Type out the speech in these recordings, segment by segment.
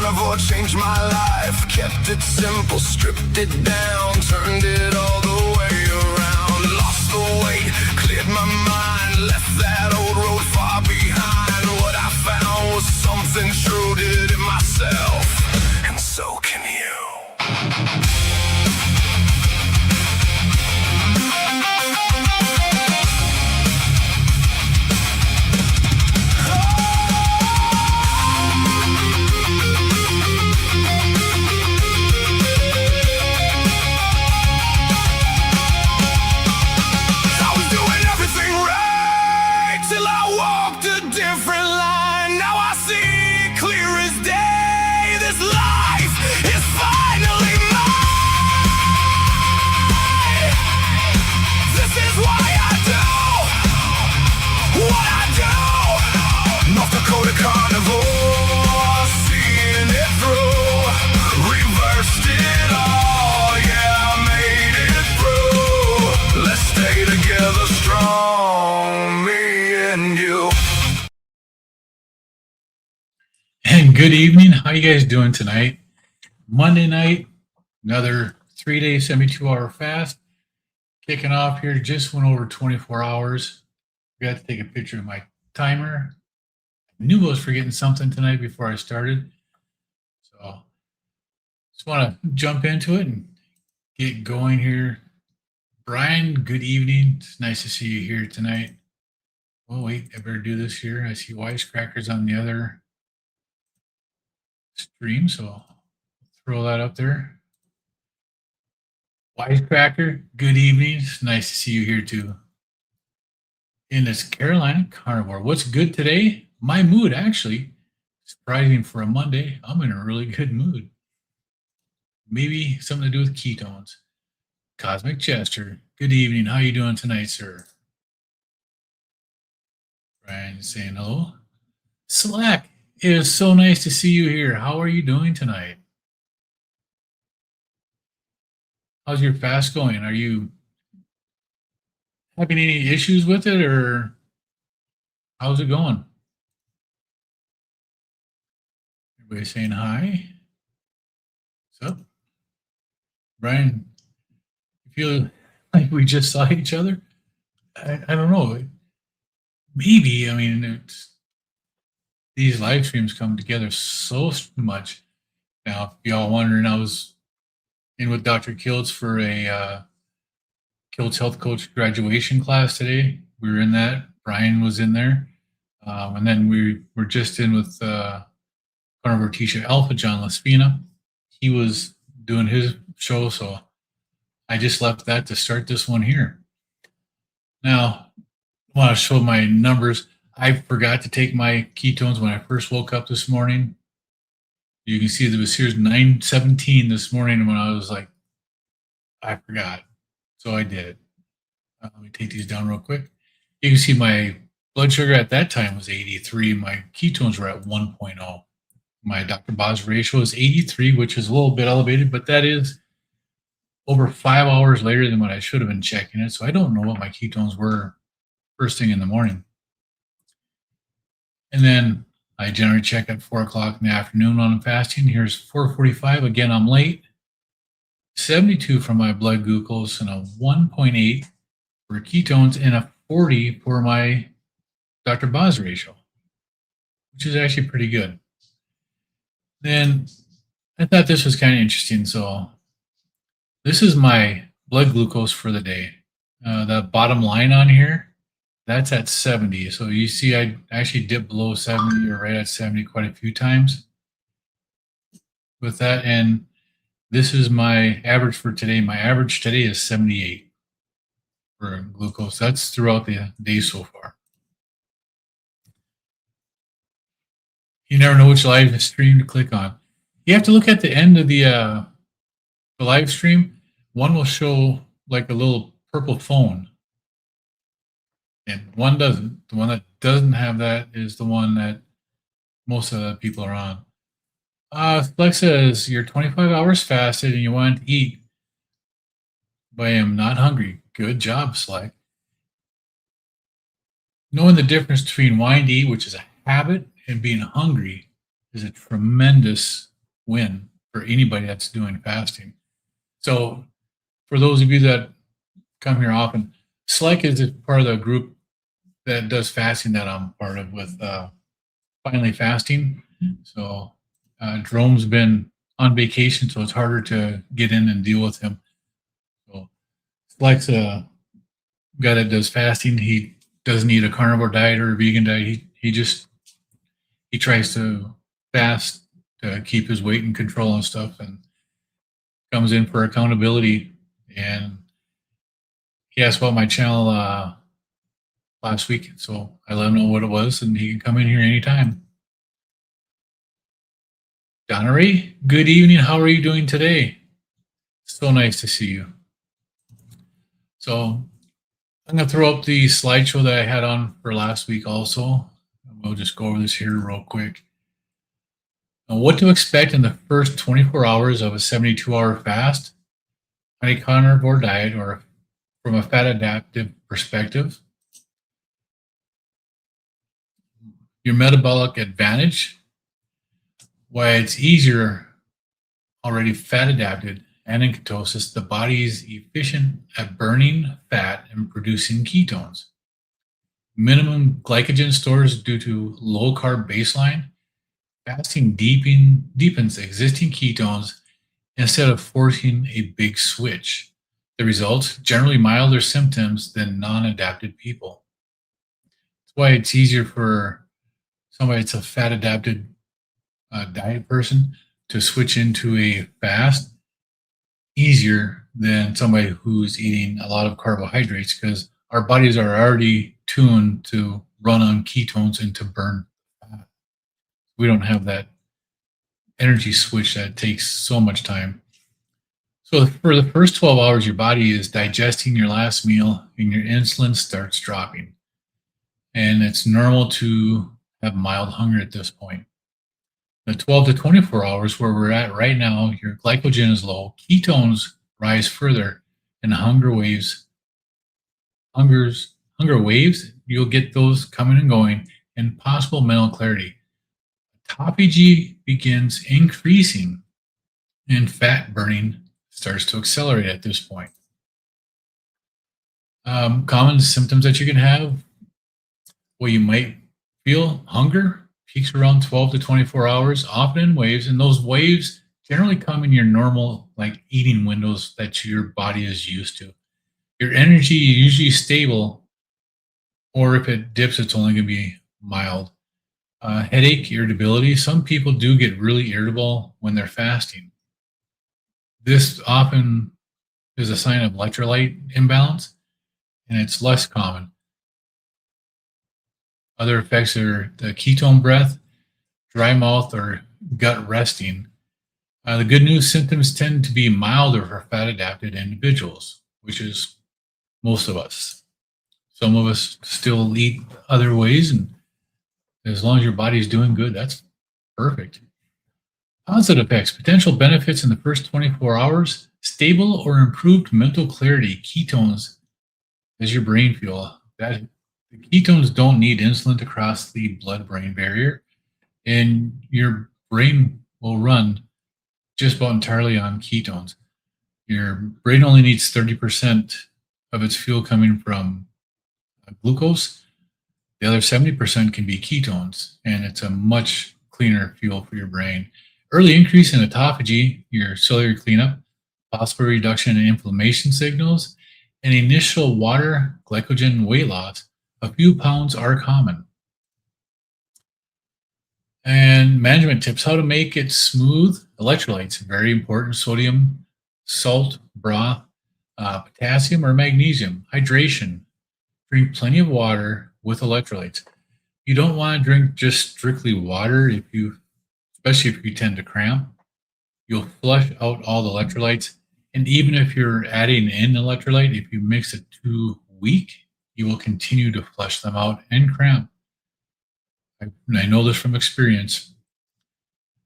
Carnivore changed my life. Kept it simple, stripped it down, turned it all the way around. Lost the weight, cleared my mind, left that old road far behind. What I found was something true, did it myself, and so can you. Carnivore, seeing it through, reversed it all, yeah, I made it through. Let's stay together strong, me and you. And good evening. How you guys doing tonight? Monday night, another 3-day, 72-hour fast. Kicking off here, just went over 24 hours. Got to take a picture of my timer. Knew I was forgetting something tonight before I started. So just want to jump into it and get going here. Brian, good evening. It's nice to see you here tonight. Oh, wait, I better do this here. I see Wisecrackers on the other stream, so I'll throw that up there. Wisecracker, good evening. It's nice to see you here too. And it's Carolina Carnivore. What's good today? My mood, actually, surprising for a Monday, I'm in a really good mood. Maybe something to do with ketones. Cosmic Chester, good evening. How you doing tonight, sir? Brian saying hello. Slack, it is so nice to see you here. How are you doing tonight? How's your fast going? Are you having any issues with it, or how's it going? Everybody saying hi. What's up? Brian, you feel like we just saw each other? I don't know. Maybe, I mean, these live streams come together so much. Now, if y'all wondering, I was in with Dr. Kiltz for a Kiltz Health Coach graduation class today. We were in that. Brian was in there. And then we were just in with Carnivore T-shirt Alpha, John Laspina. He was doing his show, so I just left that to start this one here. Now, I want to show my numbers. I forgot to take my ketones when I first woke up this morning. You can see there was here's 9:17 this morning when I was like, I forgot. So I did. Let me take these down real quick. You can see my blood sugar at that time was 83. My ketones were at 1.0. My Dr. Boz ratio is 83, which is a little bit elevated, but that is over 5 hours later than what I should have been checking it. So I don't know what my ketones were first thing in the morning. And then I generally check at 4 o'clock in the afternoon when I'm fasting. Here's 4:45. Again, I'm late. 72 for my blood glucose and a 1.8 for ketones and a 40 for my Dr. Boz ratio, which is actually pretty good. Then I thought this was kind of interesting. So this is my blood glucose for the day. The bottom line on here, that's at 70. So you see I actually dipped below 70 or right at 70 quite a few times with that. And this is my average for today. My average today is 78 for glucose. That's throughout the day so far. You never know which live stream to click on. You have to look at the end of the live stream. One will show like a little purple phone, and one doesn't. The one that doesn't have that is the one that most of the people are on. Flex says, you're 25 hours fasted and you want to eat, but I am not hungry. Good job, Slack. Knowing the difference between wanting to eat, which is a habit, and being hungry is a tremendous win for anybody that's doing fasting. So for those of you that come here often, Select is a part of the group that does fasting that I'm part of with Finally Fasting. So Jerome's been on vacation, so it's harder to get in and deal with him. So Select's a guy that does fasting. He doesn't eat a carnivore diet or a vegan diet. He tries to fast to keep his weight in control and stuff, and comes in for accountability. And he asked about my channel last week, so I let him know what it was, and he can come in here anytime. Donnery, good evening. How are you doing today? So nice to see you. So I'm going to throw up the slideshow that I had on for last week also. We'll just go over this here real quick. Now, what to expect in the first 24 hours of a 72-hour fast on a carnivore diet or from a fat adaptive perspective. Your metabolic advantage, why it's easier already fat adapted and in ketosis, the body is efficient at burning fat and producing ketones. Minimum glycogen stores due to low carb baseline. Fasting deepens existing ketones instead of forcing a big switch. The result, generally milder symptoms than non-adapted people. That's why it's easier for somebody that's a fat adapted diet person to switch into a fast easier than somebody who's eating a lot of carbohydrates, because our bodies are already tuned to run on ketones and to burn fat. We don't have that energy switch that takes so much time. So for the first 12 hours, your body is digesting your last meal and your insulin starts dropping. And it's normal to have mild hunger at this point. The 12 to 24 hours where we're at right now, your glycogen is low, ketones rise further, and hunger waves, you'll get those coming and going, and possible mental clarity. Autophagy begins increasing, and fat burning starts to accelerate at this point. Common symptoms that you can have, well, you might feel hunger, peaks around 12 to 24 hours, often in waves, and those waves generally come in your normal eating windows that your body is used to. Your energy is usually stable, or if it dips, it's only going to be mild. Headache, irritability. Some people do get really irritable when they're fasting. This often is a sign of electrolyte imbalance, and it's less common. Other effects are the ketone breath, dry mouth, or gut resting. The good news, symptoms tend to be milder for fat adapted individuals, which is most of us. Some of us still eat other ways, and as long as your body is doing good, that's perfect. Positive effects, potential benefits in the first 24 hours, stable or improved mental clarity, ketones as your brain fuel. The ketones don't need insulin to cross the blood-brain barrier, and your brain will run just about entirely on ketones. Your brain only needs 30% of its fuel coming from glucose. The other 70% can be ketones, and it's a much cleaner fuel for your brain. Early increase in autophagy, your cellular cleanup, possible reduction in inflammation signals, and initial water glycogen weight loss. A few pounds are common. And management tips, how to make it smooth. Electrolytes, very important. Sodium, salt, broth, potassium or magnesium. Hydration, drink plenty of water with electrolytes. You don't want to drink just strictly water, especially if you tend to cramp. You'll flush out all the electrolytes. And even if you're adding in electrolyte, if you mix it too weak, you will continue to flush them out and cramp. I know this from experience.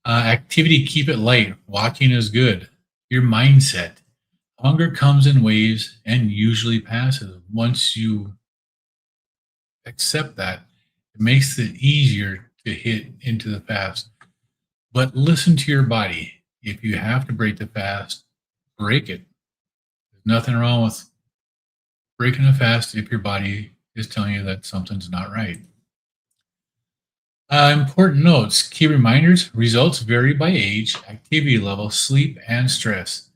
Activity, keep it light. Walking is good. Your mindset. Hunger comes in waves and usually passes. Once you accept that, it makes it easier to hit into the fast. But listen to your body. If you have to break the fast, break it. There's nothing wrong with breaking a fast if your body is telling you that something's not right. Important notes, key reminders, results vary by age, activity level, sleep, and stress.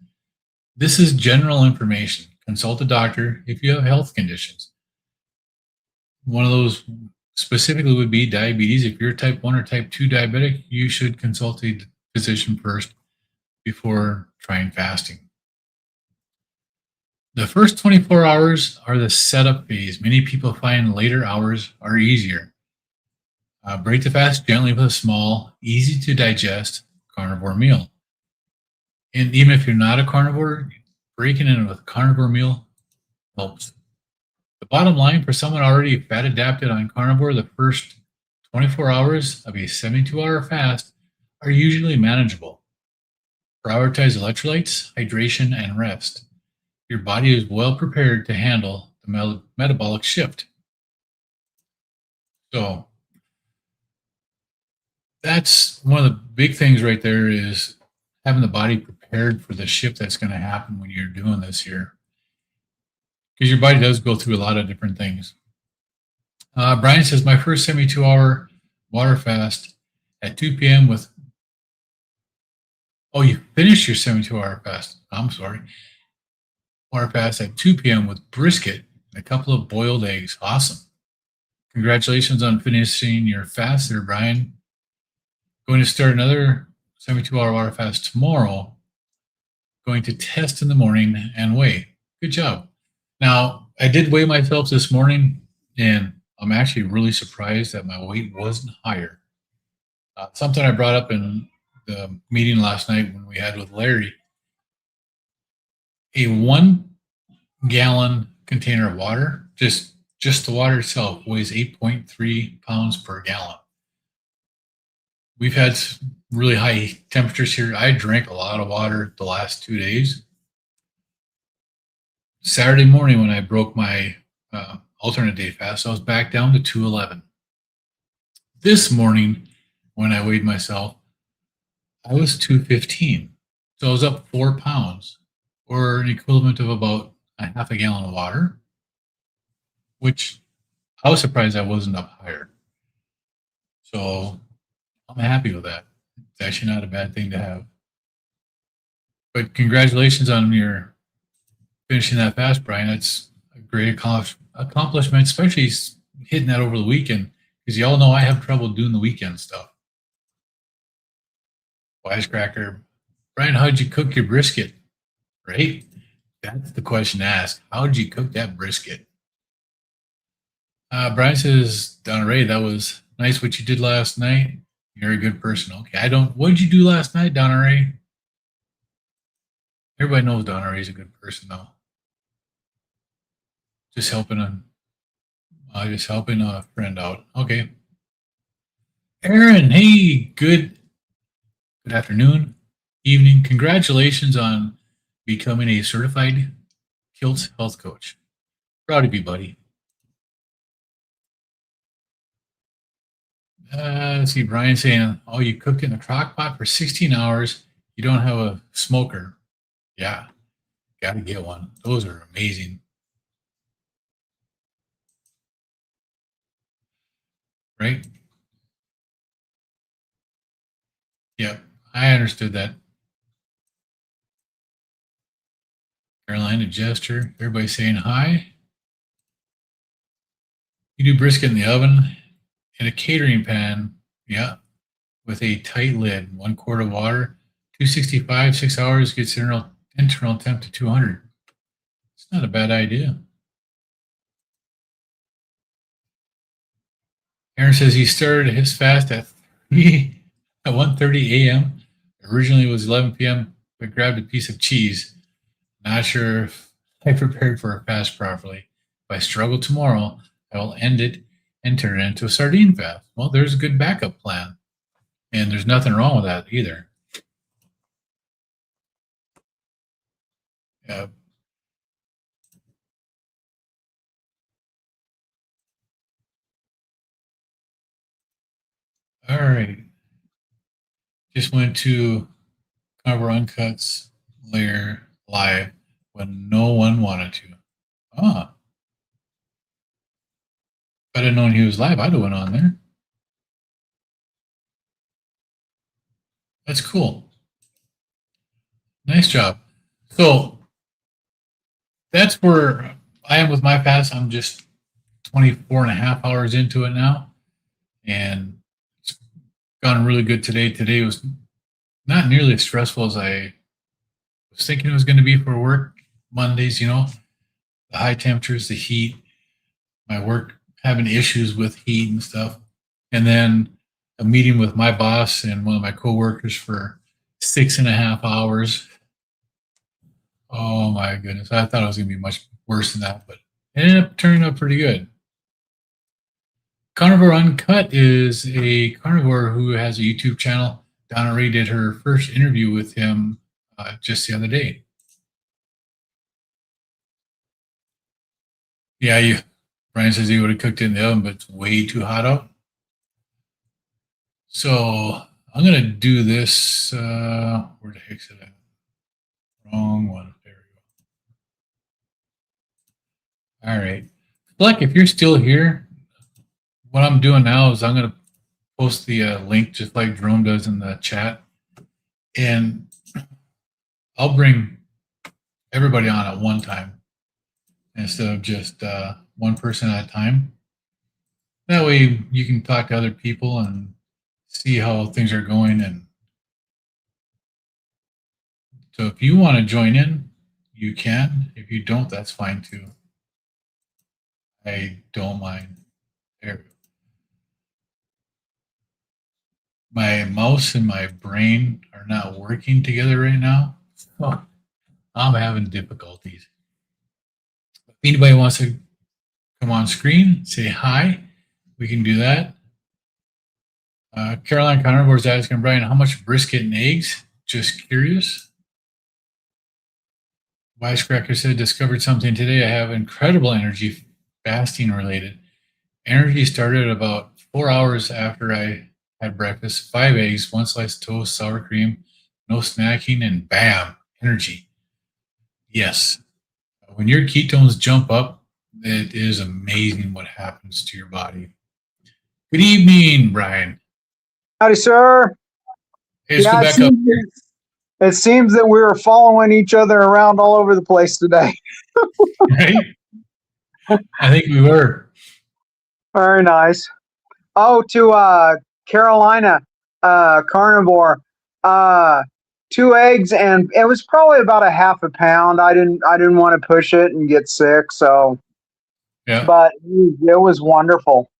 This is general information. Consult a doctor if you have health conditions. One of those specifically would be diabetes. If you're type 1 or type 2 diabetic, you should consult a physician first before trying fasting. The first 24 hours are the setup phase. Many people find later hours are easier. Break the fast gently with a small, easy to digest carnivore meal. And even if you're not a carnivore, breaking it with a carnivore meal helps. The bottom line for someone already fat adapted on carnivore, the first 24 hours of a 72-hour fast are usually manageable. Prioritize electrolytes, hydration, and rest. Your body is well prepared to handle the metabolic shift. So that's one of the big things right there is having the body prepared for the shift that's going to happen when you're doing this here. Because your body does go through a lot of different things. Brian says, my first 72-hour water fast at 2 p.m. with, oh, you finished your 72-hour fast. I'm sorry. Water fast at 2 p.m. with brisket and a couple of boiled eggs. Awesome. Congratulations on finishing your fast there, Brian. Going to start another 72-hour water fast tomorrow. Going to test in the morning and weigh. Good job. Now, I did weigh myself this morning, and I'm actually really surprised that my weight wasn't higher. Something I brought up in the meeting last night when we had with Larry. A 1-gallon container of water, just the water itself, weighs 8.3 pounds per gallon. We've had really high temperatures here. I drank a lot of water the last 2 days. Saturday morning when I broke my alternate day fast, I was back down to 211. This morning when I weighed myself, I was 215. So I was up 4 pounds, or an equivalent of about a half a gallon of water, which I was surprised I wasn't up higher. So I'm happy with that. It's actually not a bad thing to have. But congratulations on your finishing that fast, Brian. That's a great accomplishment, especially hitting that over the weekend, because you all know I have trouble doing the weekend stuff. Wisecracker. Brian, how'd you cook your brisket? Right? That's the question to ask. How did you cook that brisket? Brian says, Donna Ray, that was nice what you did last night. You're a good person. Okay, what did you do last night, Donna Ray? Everybody knows Donna Ray's a good person, though. Just helping a friend out. Okay. Aaron, hey, good afternoon, evening. Congratulations on becoming a certified Kilt health coach. Proud of you, buddy. Let's see, Brian saying, oh, you cooked in a crock pot for 16 hours. You don't have a smoker. Yeah, got to get one. Those are amazing. Right? Yeah, I understood that. Carolina Jester, everybody saying hi. You do brisket in the oven in a catering pan, yeah, with a tight lid, 1 quart of water, 265, 6 hours, gets internal temp to 200. It's not a bad idea. Aaron says he started his fast at 1:30 a.m. Originally it was 11 p.m., but grabbed a piece of cheese. Not sure if I prepared for a fast properly. If I struggle tomorrow, I will end it and turn it into a sardine fast. Well, there's a good backup plan. And there's nothing wrong with that either. Yeah. All right. just went to Carnivore Uncut's lair live when no one wanted to. Ah, if I didn't know he was live, I'd have went on there. That's cool. Nice job. So that's where I am with my fast. I'm just 24 and a half hours into it now. And it's gone really good today. Today was not nearly as stressful as I was thinking it was going to be for work. Mondays, the high temperatures, the heat, my work having issues with heat and stuff. And then a meeting with my boss and one of my coworkers for 6.5 hours. Oh my goodness. I thought it was going to be much worse than that, but it ended up turning out pretty good. Carnivore Uncut is a carnivore who has a YouTube channel. Donna Ray did her first interview with him just the other day. Yeah, Brian says he would have cooked it in the oven, but it's way too hot out. So I'm going to do this. Where the heck's it at? Wrong one. There we go. All right. Fleck, if you're still here, what I'm doing now is I'm going to post the link just like Jerome does in the chat. And I'll bring everybody on at one time instead of just one person at a time. That way you can talk to other people and see how things are going. And so if you want to join in, you can. If you don't, that's fine too. I don't mind. There. My mouse and my brain are not working together right now. So I'm having difficulties. If anybody wants to come on screen, say hi, we can do that. Caroline Carnivore is asking Brian, how much brisket and eggs? Just curious. Wisecracker said, discovered something today. I have incredible energy, fasting related. Energy started about 4 hours after I had breakfast, 5 eggs, 1 slice of toast, sour cream, no snacking, and bam, energy. Yes. When your ketones jump up, it is amazing what happens to your body. Good evening, Brian. Howdy, sir. Hey, let's go back up here. It seems that we were following each other around all over the place today. Right? I think we were. Very nice. Oh, to Carolina Carnivore, 2 eggs, and it was probably about a half a pound. I didn't want to push it and get sick, so Yeah. but it was wonderful.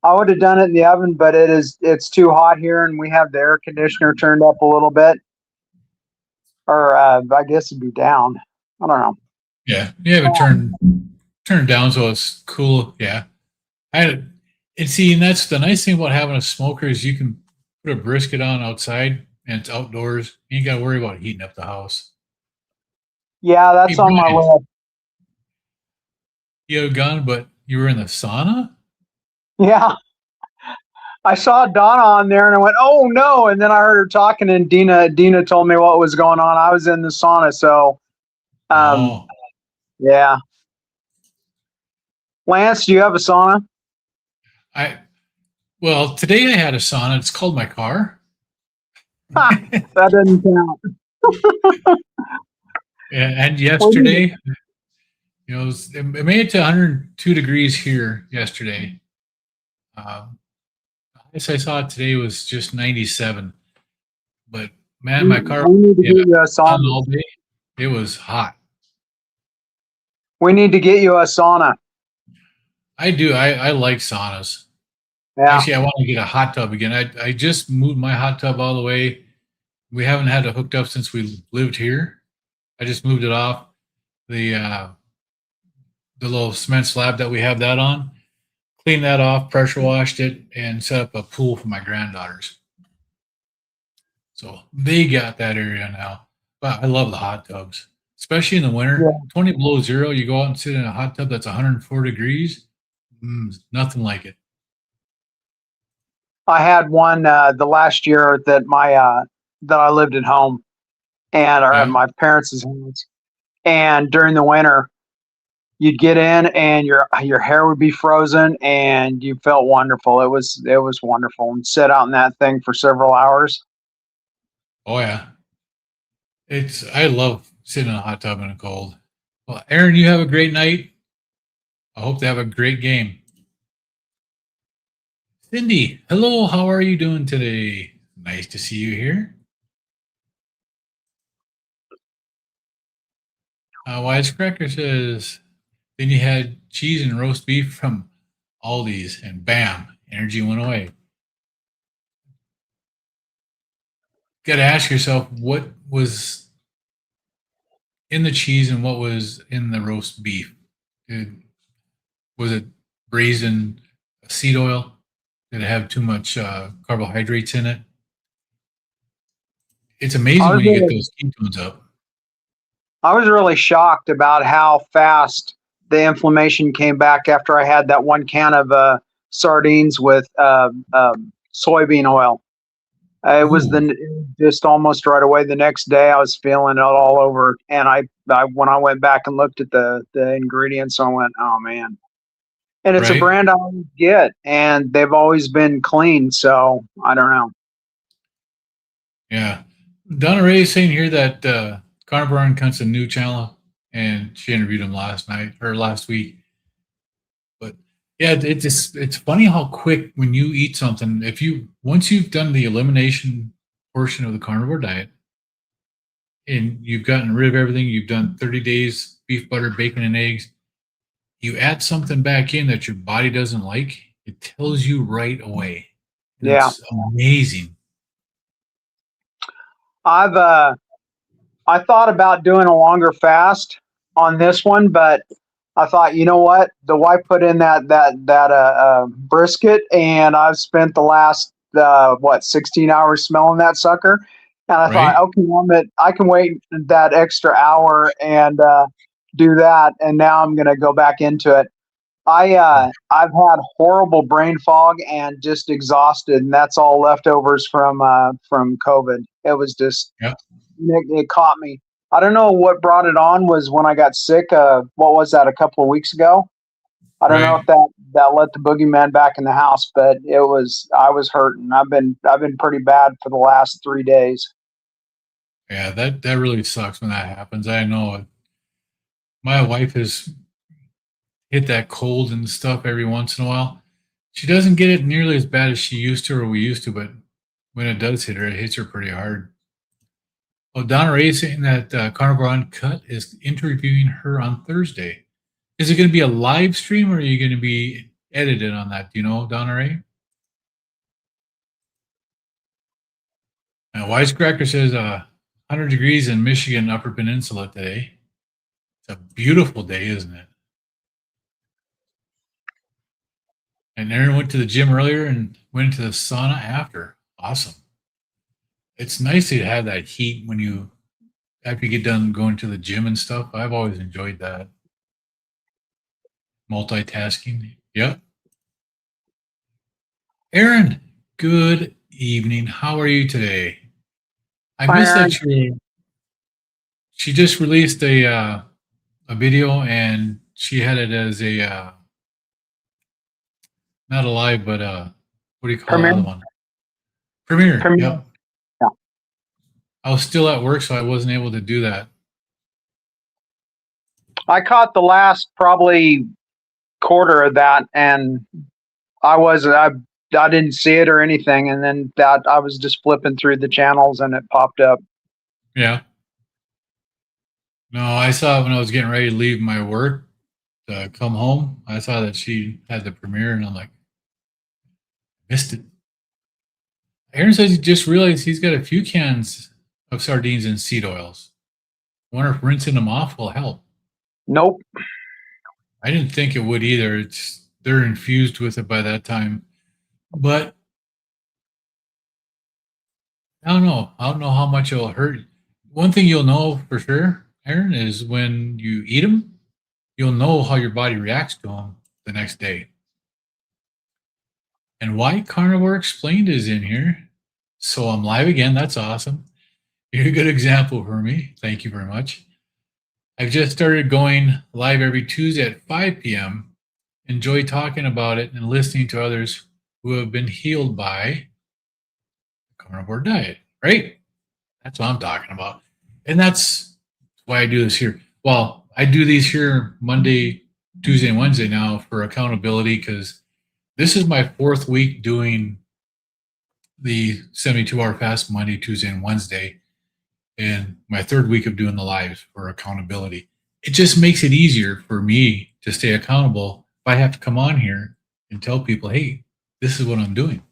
I would have done it in the oven, but it's too hot here, and we have the air conditioner turned up a little bit, or I guess it'd be down. I don't know. Yeah. You have it turned down so it's cool. Yeah. And that's the nice thing about having a smoker is you can put a brisket on outside and it's outdoors. You ain't got to worry about heating up the house. Yeah, that's on my list. You have gone, but you were in the sauna? Yeah. I saw Donna on there and I went, oh no. And then I heard her talking and Dina told me what was going on. I was in the sauna. So, yeah. Lance, do you have a sauna? Well, today I had a sauna. It's called my car. That doesn't count. And yesterday, it made it to 102 degrees here yesterday. I guess I saw it today was just 97. But man, my car all day, it was hot. We need to get you a sauna. I do. I like saunas. Yeah. Actually, I want to get a hot tub again. I just moved my hot tub all the way. We haven't had it hooked up since we lived here. I just moved it off the little cement slab that we have that on. Cleaned that off, pressure washed it, and set up a pool for my granddaughters. So they got that area now. But I love the hot tubs, especially in the winter. Yeah. 20 below zero, you go out and sit in a hot tub that's 104 degrees. Nothing like it. I had one the last year that that I lived at home and or at Yeah. my parents' house. And during the winter, you'd get in and your hair would be frozen and you felt wonderful. It was wonderful and sit out in that thing for several hours. Oh yeah. I love sitting in a hot tub in the cold. Well, Aaron, you have a great night. I hope to have a great game. Cindy, hello. How are you doing today? Nice to see you here. Wisecracker says, then you had cheese and roast beef from Aldi's, and bam, energy went away. Got to ask yourself what was in the cheese and what was in the roast beef. Was it braised in seed oil? Did it have too much carbohydrates in it? It's I amazing was when you get really those ketones up. I was really shocked about how fast the inflammation came back after I had that one can of sardines with soybean oil. It was Ooh, just almost right away. The next day, I was feeling it all over, and I when I went back and looked at the ingredients, I went, oh man. And it's a right? brand I always get, and they've always been clean. So I don't know. Yeah. Donna Ray is saying here that Carnivore comes a new channel, and she interviewed him last night or last week. But yeah, it's funny how quick when you eat something, if you once you've done the elimination portion of the carnivore diet and you've gotten rid of everything, you've done 30 days beef, butter, bacon, and eggs, you add something back in that your body doesn't like, it tells you right away. And Yeah, it's amazing. I've I thought about doing a longer fast on this one, but I thought, you know what? The wife put in that brisket, and I've spent the last 16 hours smelling that sucker. And I thought, Right? okay, I can wait that extra hour and do that. And now I'm going to go back into it. I've had horrible brain fog and just exhausted, and that's all leftovers from COVID. It was just Yeah. it caught me. I don't know what brought it on was when I got sick. What was that? A couple of weeks ago. I don't know Right. if that let the boogeyman back in the house, but I was hurting. I've been pretty bad for the last 3 days. Yeah, that really sucks when that happens. I know my wife has hit that cold and stuff every once in a while. She doesn't get it nearly as bad as she used to or we used to, but when it does hit her, it hits her pretty hard. Oh, Donna Ray is saying that Carnivore Uncut is interviewing her on Thursday. Is it going to be a live stream or are you going to be edited on that? Do you know, Donna Ray? Now, Wisecracker says 100 degrees in Michigan Upper Peninsula today. It's a beautiful day, isn't it? And Aaron went to the gym earlier and went into the sauna after. Awesome. It's nice to have that heat when you after you get done going to the gym and stuff. I've always enjoyed that. Multitasking. Yep. Aaron, good evening. How are you today? I missed Iron that she just released a video and she had it as a not a live but what do you call the premiere other one? Premiere. premiere. Yep. Yeah. I was still at work so I wasn't able to do that. I caught the last probably quarter of that, and I didn't see it or anything, and then that I was just flipping through the channels and it popped up. Yeah. No, I saw it when I was getting ready to leave my work to come home. I saw that she had the premiere, and I'm like, missed it. Aaron says he just realized he's got a few cans of sardines and seed oils. I wonder if rinsing them off will help. Nope. I didn't think it would either. They're infused with it by that time, but I don't know. I don't know how much it'll hurt. One thing you'll know for sure, Aaron, is when you eat them, you'll know how your body reacts to them the next day. And why Carnivore Explained is in here. So I'm live again. That's awesome. You're a good example for me. Thank you very much. I've just started going live every Tuesday at 5 p.m. Enjoy talking about it and listening to others who have been healed by the carnivore diet, right? That's what I'm talking about. And that's why I do this here. Well, I do these here Monday, Tuesday, and Wednesday now for accountability because this is my 4th week doing the 72-hour fast Monday, Tuesday, and Wednesday, and my 3rd week of doing the lives for accountability. It just makes it easier for me to stay accountable if I have to come on here and tell people, hey, this is what I'm doing.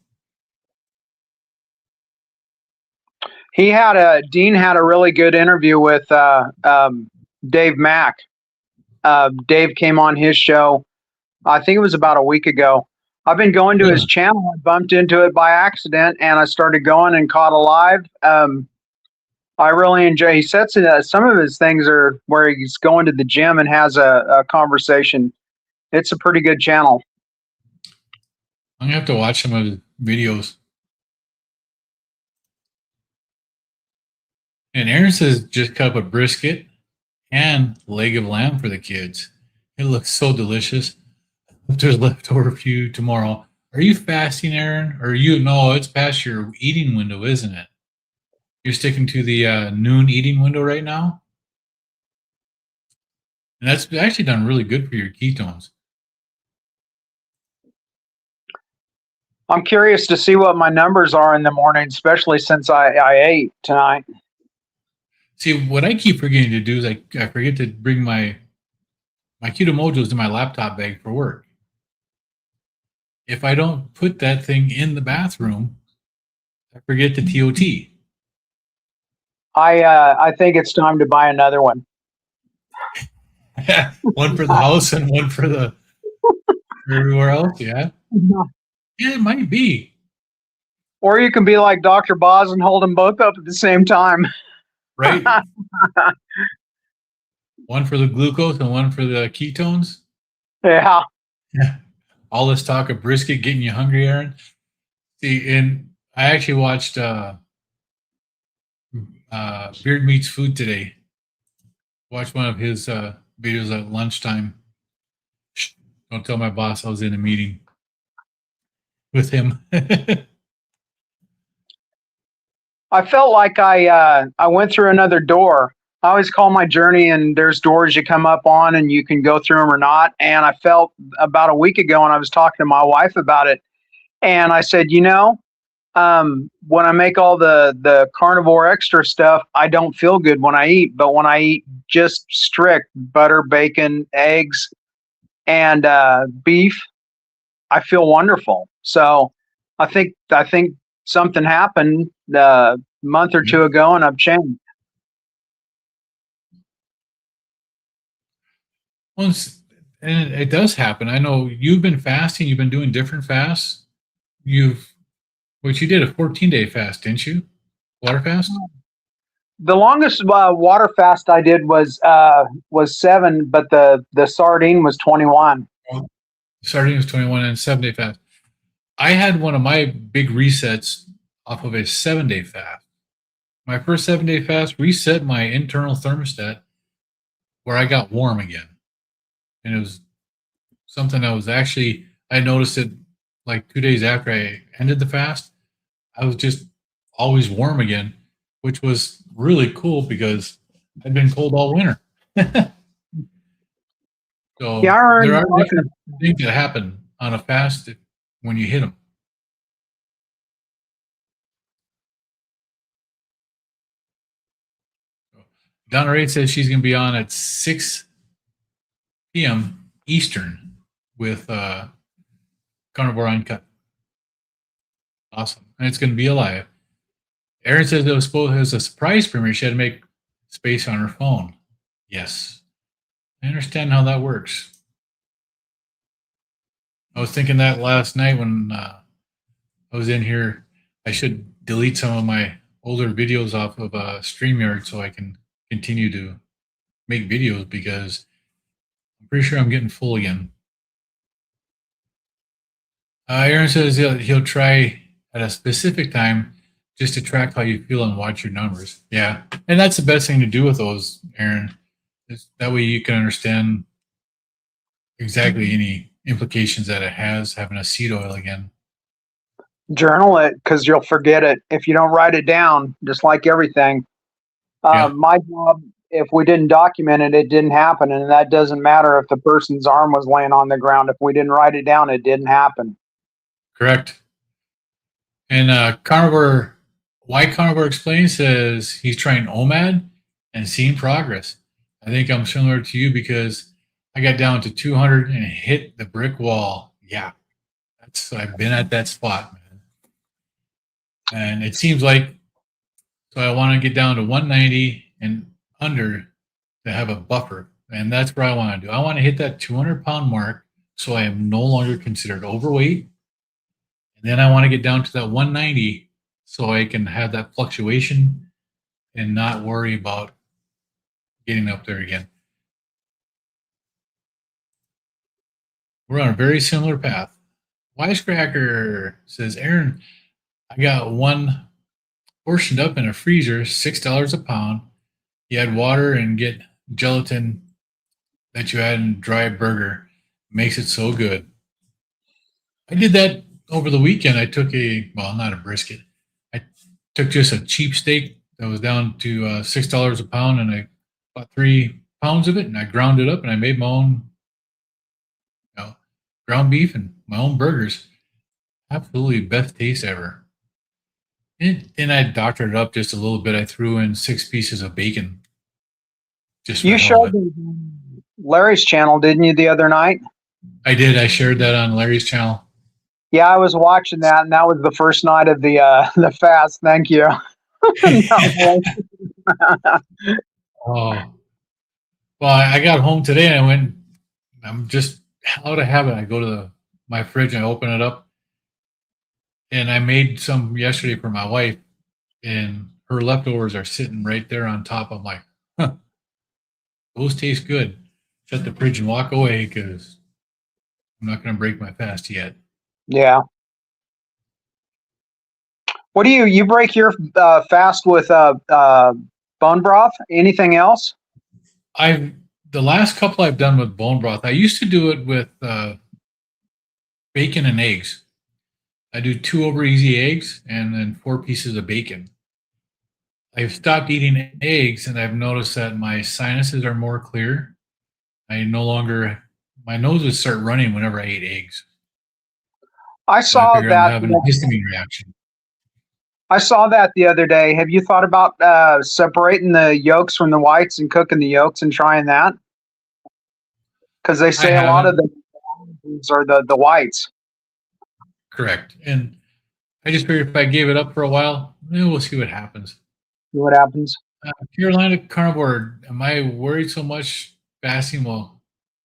Dean had a really good interview with Dave Mack. Dave came on his show. I think it was about a week ago. I've been going to his channel. I bumped into it by accident, and I started going and caught a live. I really enjoy. He sets it. Some of his things are where he's going to the gym and has a conversation. It's a pretty good channel. I'm gonna have to watch some of his videos. And Aaron says just cut up a brisket and leg of lamb for the kids. It looks so delicious. If there's leftover for you tomorrow. Are you fasting, Aaron? Or no, it's past your eating window, isn't it? You're sticking to the noon eating window right now? And that's actually done really good for your ketones. I'm curious to see what my numbers are in the morning, especially since I ate tonight. See, what I keep forgetting to do is I forget to bring my Keto Mojos in my laptop bag for work. If I don't put that thing in the bathroom, I forget the TOT. I think it's time to buy another one. One for the house and one for everywhere else. Yeah. Yeah, it might be. Or you can be like Dr. Boz and hold them both up at the same time. Right. One for the glucose and one for the ketones. Yeah. All this talk of brisket getting you hungry, Aaron. See, and I actually watched Beard Meats Food today. Watched one of his videos at lunchtime. Shh, don't tell my boss I was in a meeting with him. I felt like I went through another door. I always call my journey, and there's doors you come up on and you can go through them or not. And I felt about a week ago, and I was talking to my wife about it. And I said, when I make all the carnivore extra stuff, I don't feel good when I eat. But when I eat just strict butter, bacon, eggs, and beef, I feel wonderful. So I think something happened a month or two ago, and I've changed. Well, and it does happen. I know you've been fasting. You've been doing different fasts. You did a 14-day fast, didn't you? Water fast. The longest water fast I did was 7, but the sardine was 21. Sardine was 21 and 7-day fast. I had one of my big resets off of a 7-day fast. My first 7-day fast reset my internal thermostat where I got warm again. And it was something that was actually, I noticed it like 2 days after I ended the fast. I was just always warm again, which was really cool because I'd been cold all winter. So yeah, there are different things that happen on a fast when you hit them. Donna Ray says she's going to be on at 6 p.m. Eastern with Carnivore Uncut. Awesome. And it's going to be alive. Erin says it was supposed as a surprise premiere. She had to make space on her phone. Yes. I understand how that works. I was thinking that last night when I was in here. I should delete some of my older videos off of StreamYard so I can continue to make videos because I'm pretty sure I'm getting full again. Aaron says he'll try at a specific time just to track how you feel and watch your numbers. Yeah, and that's the best thing to do with those, Aaron. That way you can understand exactly any implications that it has having a seed oil again. Journal it because you'll forget it if you don't write it down. Just like everything. Yeah. My job, if we didn't document it, it didn't happen, and that doesn't matter if the person's arm was laying on the ground. If we didn't write it down, it didn't happen. Correct. And Carnivore, why Carnivore explains says he's trying OMAD and seeing progress. I think I'm similar to you because I got down to 200 and hit the brick wall. Yeah, I've been at that spot, man. And it seems like so I want to get down to 190 and under to have a buffer, and that's where I want to do. I want to hit that 200-pound mark so I am no longer considered overweight. And then I want to get down to that 190 so I can have that fluctuation and not worry about getting up there again. We're on a very similar path. Wisecracker says, Aaron, I got one portioned up in a freezer, $6 a pound. You add water and get gelatin that you add in dry burger. Makes it so good. I did that over the weekend. I took not a brisket. I took just a cheap steak that was down to $6 a pound, and I bought 3 pounds of it, and I ground it up, and I made my own, ground beef and my own burgers. Absolutely best taste ever. And I doctored it up just a little bit. I threw in 6 pieces of bacon. Just You showed me Larry's channel, didn't you, the other night? I did. I shared that on Larry's channel. Yeah, I was watching that, and that was the first night of the fast. Thank you. Oh, well, I got home today and I went. I'm just out of habit. I go to my fridge and I open it up, and I made some yesterday for my wife, and her leftovers are sitting right there on top. I'm like, huh, those taste good. Shut the fridge and walk away because I'm not going to break my fast yet. Yeah. What do you break your fast with bone broth? Anything else? The last couple I've done with bone broth. I used to do it with bacon and eggs. I do 2 over easy eggs and then 4 pieces of bacon. I've stopped eating eggs and I've noticed that my sinuses are more clear. My nose would start running whenever I ate eggs. I saw I'm that. having a histamine reaction. I saw that the other day. Have you thought about separating the yolks from the whites and cooking the yolks and trying that? Because they say a lot of the are the whites. Correct. And I just figured if I gave it up for a while, we'll see what happens. See what happens. Carolina Carnivore, am I worried so much fasting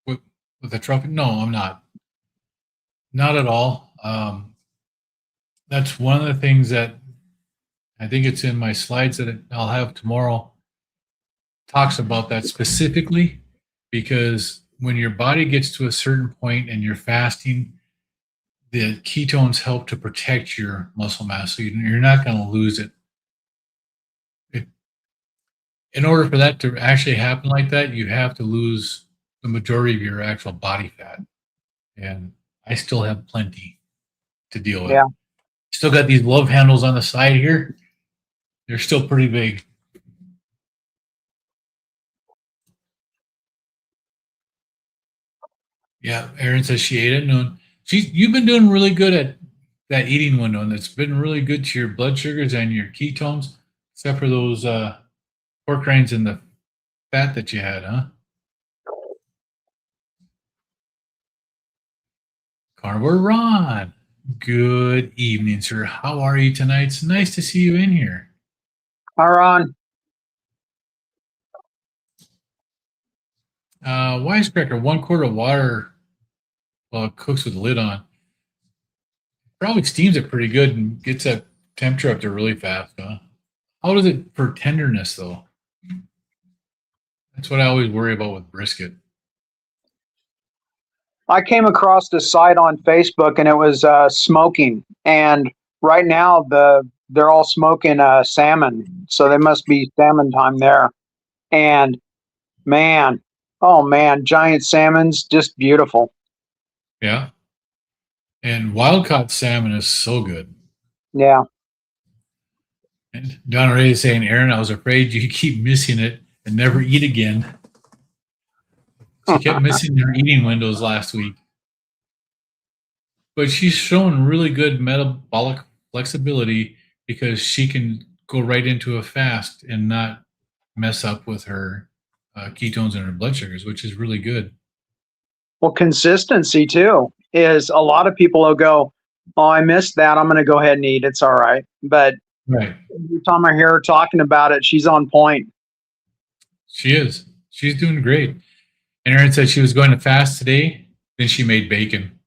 with the trumpet? No, I'm not. Not at all. That's one of the things that I think it's in my slides that I'll have tomorrow. Talks about that specifically because when your body gets to a certain point and you're fasting, the ketones help to protect your muscle mass, so you're not going to lose it. In order for that to actually happen like that, you have to lose the majority of your actual body fat, and I still have plenty to deal with. Yeah. Still got these love handles on the side here. They're still pretty big. Yeah, Erin says she ate at noon. You've been doing really good at that eating window, and it's been really good to your blood sugars and your ketones, except for those pork rinds and the fat that you had, huh? Carnivore Ron. Good evening, sir. How are you tonight? It's nice to see you in here. Hi, Ron. Wisecracker, 1 quart of water while it cooks with the lid on. Probably steams it pretty good and gets that temperature up there really fast, huh? How does it for tenderness, though? That's what I always worry about with brisket. I came across a site on Facebook, and it was smoking. And right now, they're all smoking salmon, so they must be salmon time there. And man, oh man, giant salmons, just beautiful. Yeah. And wild caught salmon is so good. Yeah. And Donna Ray is saying, Aaron, I was afraid you keep missing it and never eat again. She kept missing her eating windows last week. But she's shown really good metabolic flexibility because she can go right into a fast and not mess up with her ketones and her blood sugars, which is really good. Well, consistency too is a lot of people will go, "Oh, I missed that. I'm going to go ahead and eat. It's all right." But Right. every time I hear her talking about it, she's on point. She is. She's doing great. And Erin said she was going to fast today. Then she made bacon.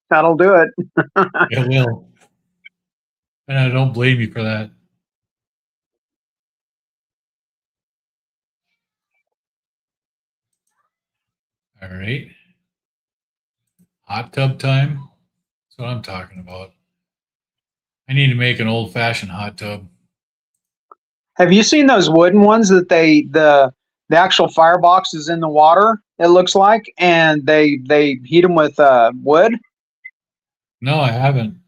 That'll do it. It will. And I don't blame you for that. All right. Hot tub time. That's what I'm talking about. I need to make an old fashioned hot tub. Have you seen those wooden ones that the actual firebox is in the water? It looks like, and they heat them with wood. No, I haven't.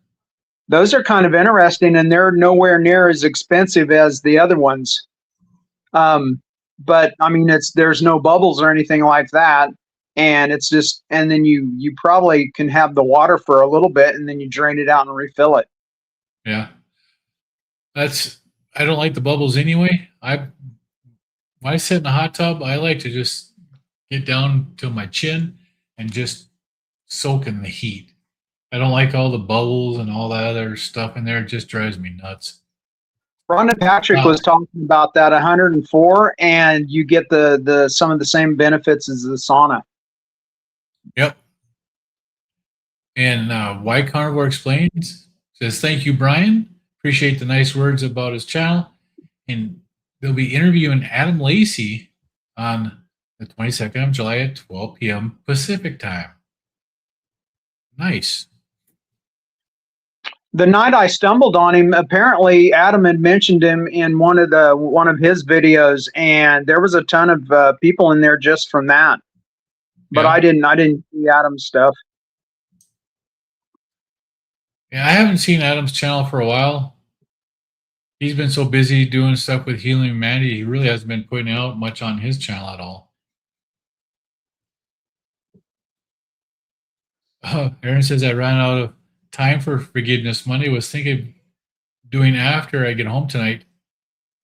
Those are kind of interesting, and they're nowhere near as expensive as the other ones. But I mean, there's no bubbles or anything like that, and it's just, and then you probably can have the water for a little bit, and then you drain it out and refill it. Yeah. I don't like the bubbles anyway. When I sit in a hot tub, I like to just get down to my chin and just soak in the heat. I don't like all the bubbles and all that other stuff in there. It just drives me nuts. Ron and Patrick was talking about that 104, and you get the some of the same benefits as the sauna. Yep. And Why Carnivore Explains says, thank you, Brian. Appreciate the nice words about his channel. And they'll be interviewing Adam Lacey on the 22nd of July at 12 p.m. Pacific time. Nice. The night I stumbled on him, apparently Adam had mentioned him in one of his videos, and there was a ton of people in there just from that. But Yeah. I didn't see Adam's stuff. Yeah, I haven't seen Adam's channel for a while. He's been so busy doing stuff with Healing Humanity, he really hasn't been putting out much on his channel at all. Aaron says, I ran out of time for Forgiveness Monday. Was thinking of doing after I get home tonight,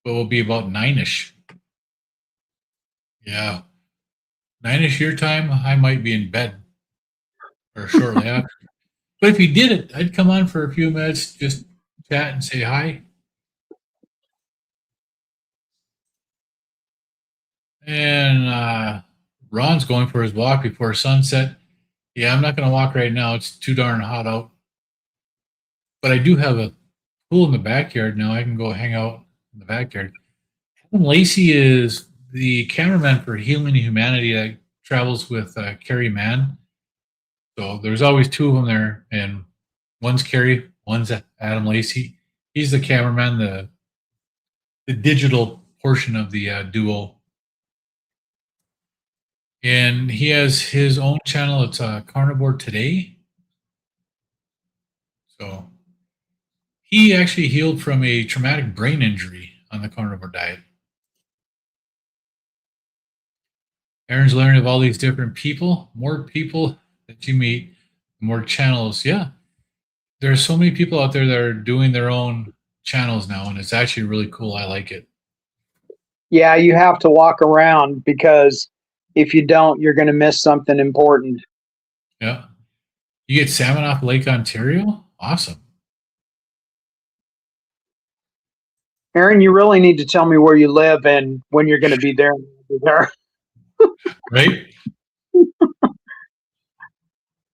but will be about 9-ish. Yeah. 9-ish your time, I might be in bed or shortly after. But if you did it, I'd come on for a few minutes, just chat and say hi. And Ron's going for his walk before sunset. Yeah, I'm not going to walk right now. It's too darn hot out. But I do have a pool in the backyard now. I can go hang out in the backyard. Adam Lacey is the cameraman for Healing Humanity that travels with Carrie Mann. So there's always two of them there, and one's Carrie, one's Adam Lacey. He's the cameraman, the digital portion of the duo. And he has his own channel. It's Carnivore Today. So he actually healed from a traumatic brain injury on the carnivore diet. Aaron's learning of all these different people. More people that you meet, more channels. Yeah. There's so many people out there that are doing their own channels now, and it's actually really cool. I like it. Yeah, you have to walk around, because if you don't, you're going to miss something important. Yeah. You get salmon off Lake Ontario? Awesome. Aaron, you really need to tell me where you live and when you're going to be there. Right?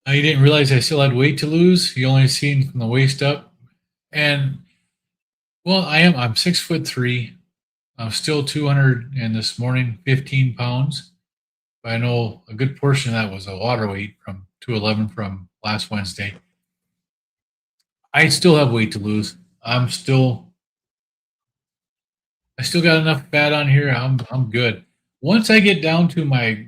You didn't realize I still had weight to lose. You only seen from the waist up. And well, I'm 6'3". I'm still 200, and this morning 15 pounds. But I know a good portion of that was a water weight from 211 from last Wednesday. I still have weight to lose. I still got enough fat on here. I'm good. Once I get down to my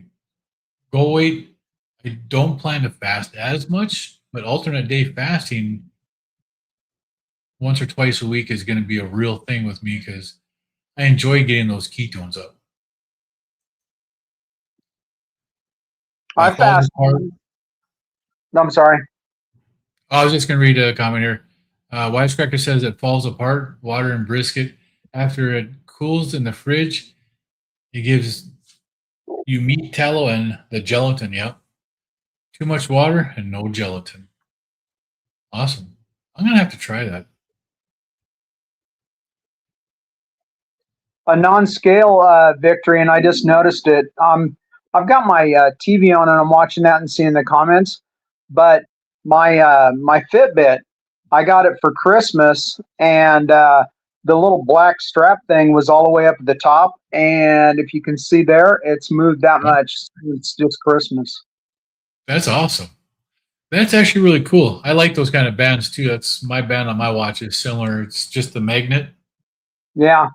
goal weight, I don't plan to fast as much, but alternate day fasting once or twice a week is going to be a real thing with me because I enjoy getting those ketones up. I fast. I'm sorry. I was just going to read a comment here. Wisecracker says it falls apart, water and brisket. After it cools in the fridge, it gives you meat tallow and the gelatin. Yep. Too much water and no gelatin. Awesome. I'm going to have to try that. A non-scale victory, and I just noticed it. I've got my TV on and I'm watching that and seeing the comments, but my Fitbit, I got it for Christmas, and the little black strap thing was all the way up at the top, and if you can see there, it's moved that much. It's just Christmas. That's awesome. That's actually really cool. I like those kind of bands too. That's my band on my watch is similar. It's just the magnet. Yeah.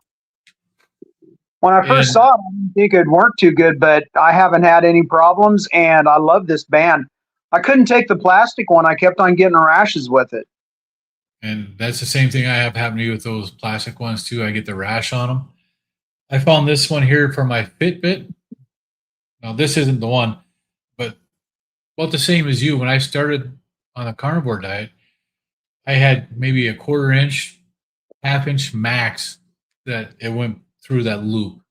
When I first saw it, I didn't think it'd work too good, but I haven't had any problems, and I love this band. I couldn't take the plastic one. I kept on getting rashes with it. And that's the same thing I have happen to me with those plastic ones too. I get the rash on them. I found this one here for my Fitbit. Now, this isn't the one, but about the same as you. When I started on the carnivore diet, I had maybe a quarter inch, half inch max that it went through that loop.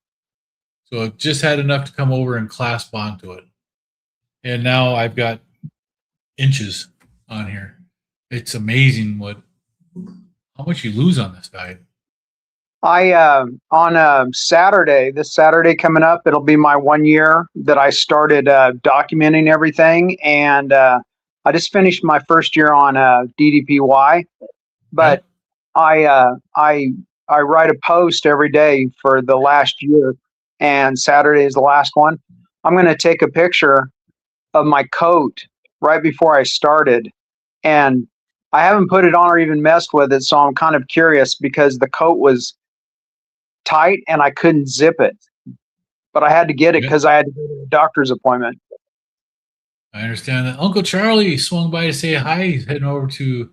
So it just had enough to come over and clasp onto it. And now I've got inches on here. It's amazing how much you lose on this diet. On Saturday, this Saturday coming up, it'll be my 1 year that I started documenting everything, and I just finished my first year on DDPY. But I write a post every day for the last year, and Saturday is the last one. I'm going to take a picture of my coat right before I started, and I haven't put it on or even messed with it, so I'm kind of curious because the coat was tight and I couldn't zip it, but I had to get it because I had to go to a doctor's appointment. I understand that. Uncle Charlie swung by to say hi. He's heading over to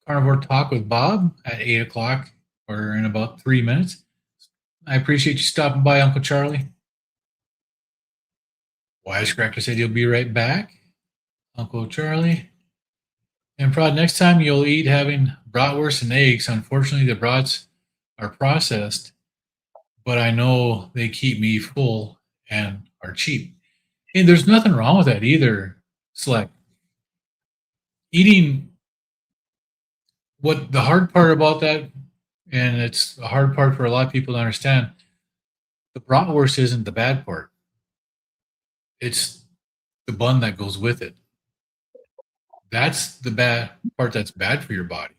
Carnivore Talk with Bob at 8 o'clock or in about 3 minutes. I appreciate you stopping by, Uncle Charlie. Wisecracker said you'll be right back, Uncle Charlie. And Prod, next time you'll eat having bratwurst and eggs. Unfortunately, the brats are processed, but I know they keep me full and are cheap. And there's nothing wrong with that either, Select. Eating, what the hard part about that, and it's a hard part for a lot of people to understand, the bratwurst isn't the bad part. It's the bun that goes with it. That's the bad part that's bad for your body.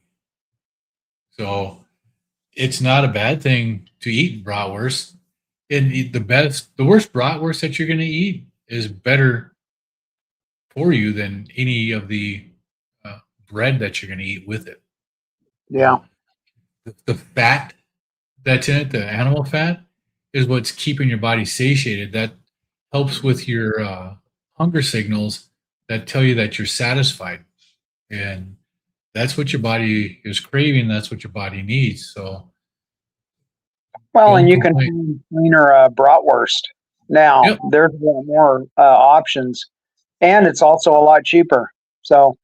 So it's not a bad thing to eat bratwurst. And the worst bratwurst that you're going to eat is better for you than any of the bread that you're going to eat with it. Yeah. The fat that's in it, the animal fat, is what's keeping your body satiated. That helps with your hunger signals that tell you that you're satisfied. And that's what your body is craving. That's what your body needs. So, well, and you can find cleaner bratwurst now. Yep. There's a lot more options, and it's also a lot cheaper. So,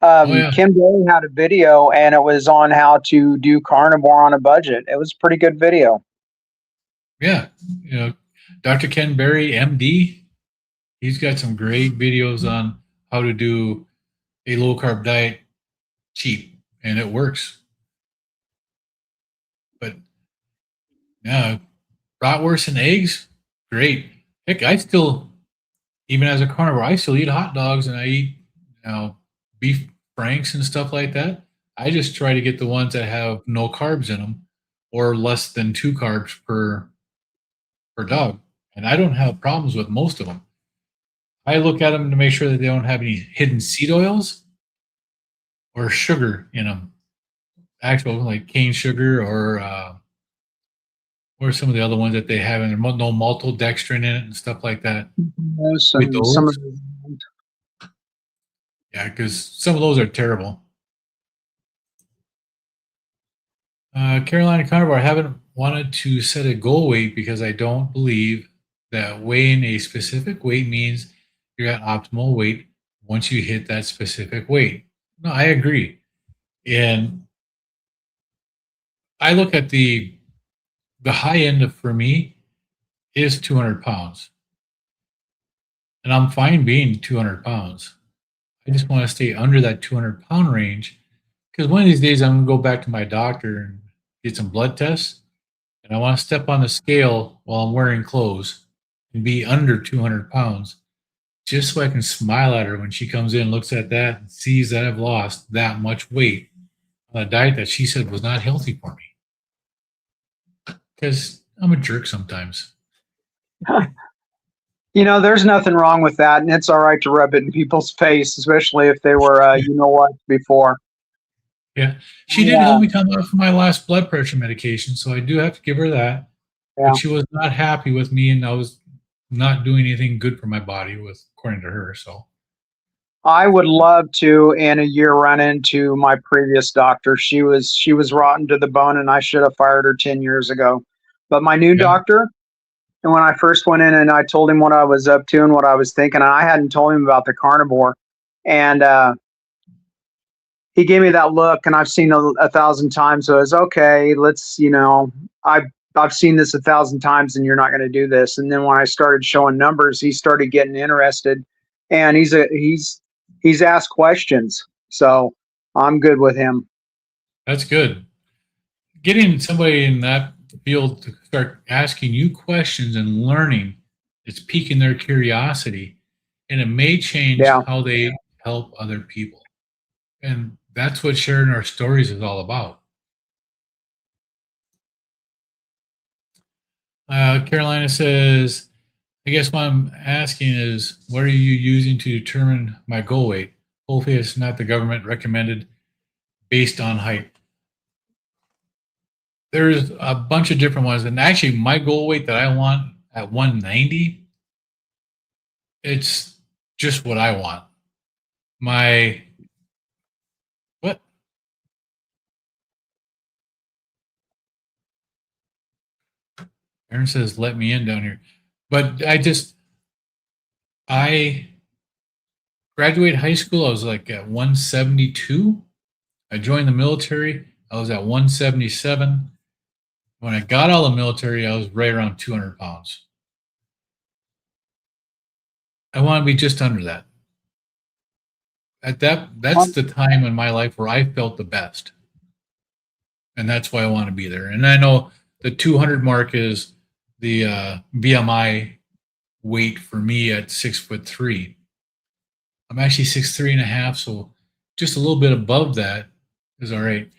Kim Berry had a video, and it was on how to do carnivore on a budget. It was a pretty good video. Yeah, Dr. Ken Berry, MD, he's got some great videos on how to do a low carb diet cheap, and it works. But yeah, bratwurst and eggs, great. Heck, I still, even as a carnivore, I still eat hot dogs and I eat beef franks and stuff like that. I just try to get the ones that have no carbs in them or less than 2 carbs per dog. And I don't have problems with most of them. I look at them to make sure that they don't have any hidden seed oils or sugar in them. Actual like cane sugar or some of the other ones that they have in there, no maltodextrin in it and stuff like that. With Some of those, yeah, because some of those are terrible. Carolina Carnivore, I haven't wanted to set a goal weight because I don't believe that weighing a specific weight means you're at optimal weight once you hit that specific weight. No, I agree. And I look at the high end of, for me, is 200 pounds. And I'm fine being 200 pounds. I just want to stay under that 200-pound range because one of these days I'm going to go back to my doctor and get some blood tests. And I want to step on the scale while I'm wearing clothes and be under 200 pounds just so I can smile at her when she comes in, looks at that, and sees that I've lost that much weight on a diet that she said was not healthy for me. Because I'm a jerk sometimes. You know, there's nothing wrong with that, and it's all right to rub it in people's face, especially if they were, you know what, before. Yeah, she did help me come off my last blood pressure medication, so I do have to give her that. Yeah. But she was not happy with me, and I was not doing anything good for my body, with according to her. So I would love to, in a year, run into my previous doctor. She was rotten to the bone, and I should have fired her 10 years ago. But my new doctor, and when I first went in and I told him what I was up to and what I was thinking, and I hadn't told him about the carnivore, and he gave me that look, and I've seen 1,000 times. So it's okay. Let's, you know, I've seen this 1,000 times, and you're not going to do this. And then when I started showing numbers, he started getting interested, and he's asked questions. So I'm good with him. that's good. Getting somebody in that field to start asking you questions and learning, it's piquing their curiosity, and it may change how they help other people. And that's what sharing our stories is all about. Carolina says, I guess what I'm asking is, what are you using to determine my goal weight? Hopefully it's not the government recommended based on height. There's a bunch of different ones. And actually, my goal weight that I want at 190, it's just what I want. What? Aaron says, let me in down here. But I graduated high school. I was like at 172. I joined the military. I was at 177. When I got out of the military, I was right around 200 pounds. I want to be just under that. That's the time in my life where I felt the best. And that's why I want to be there. And I know the 200 mark is the BMI weight for me at 6'3". I'm actually 6'3.5", so just a little bit above that is all right.